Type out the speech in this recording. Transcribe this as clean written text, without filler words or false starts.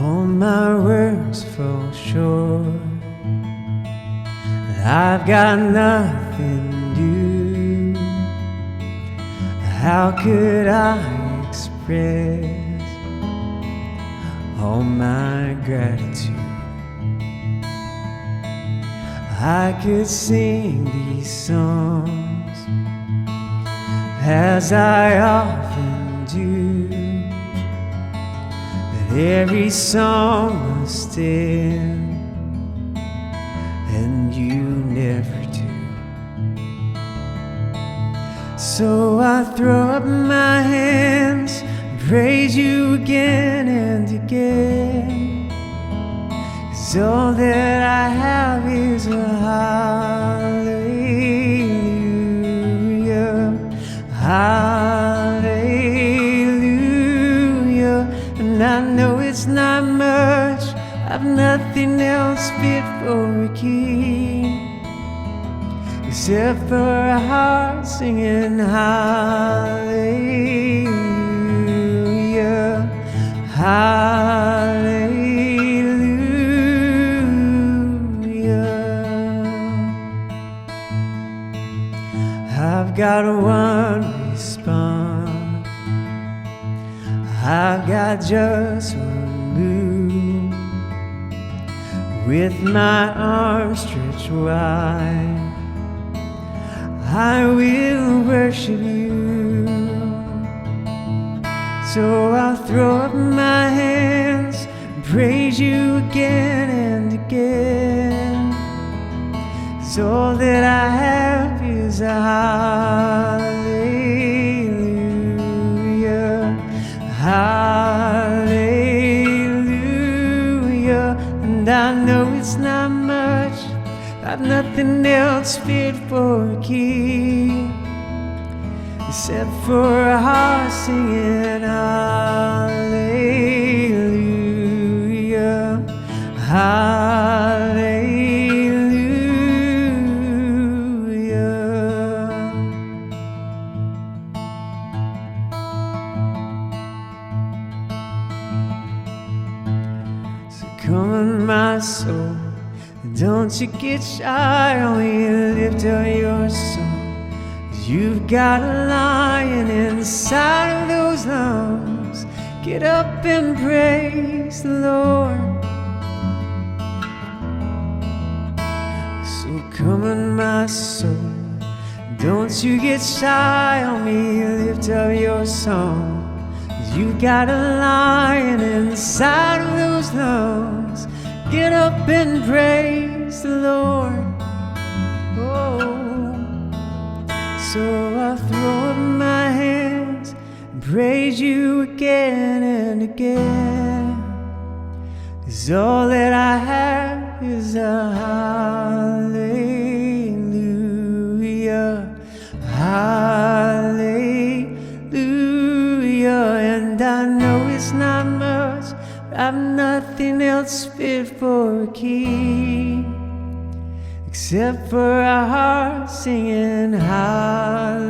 All my words fall short. I've got nothing new. How could I express all my gratitude? I could sing these songs as I often do, but every song must end, and you never do. So I throw up my hands and praise you again and again, 'cause all that I have is a hallelujah, hallelujah. And I know it's not much, I've nothing else fit for a king, except for a heart singing hallelujah, hallelujah. I've got one response, I've got just one move. With my arms stretched wide, I will worship you. So I'll throw up my hands and praise you again and again, 'cause all that I have is a hallelujah, hallelujah. And I know it's not much, I've nothing else fit for a king, except for a heart singing hallelujah, hallelujah. So come on, my soul, don't you get shy, only lift up your song. You've got a lion inside of those lungs. Get up and praise the Lord. So come on, my soul, don't you get shy on me, lift up your song. You've got a lion inside of those lungs. Get up and praise the Lord. Oh. So I'll throw up my hands and praise you again and again, 'cause all that I have is a hallelujah, hallelujah. And I know it's not much, I've nothing else fit for a king, except for a heart singing hallelujah.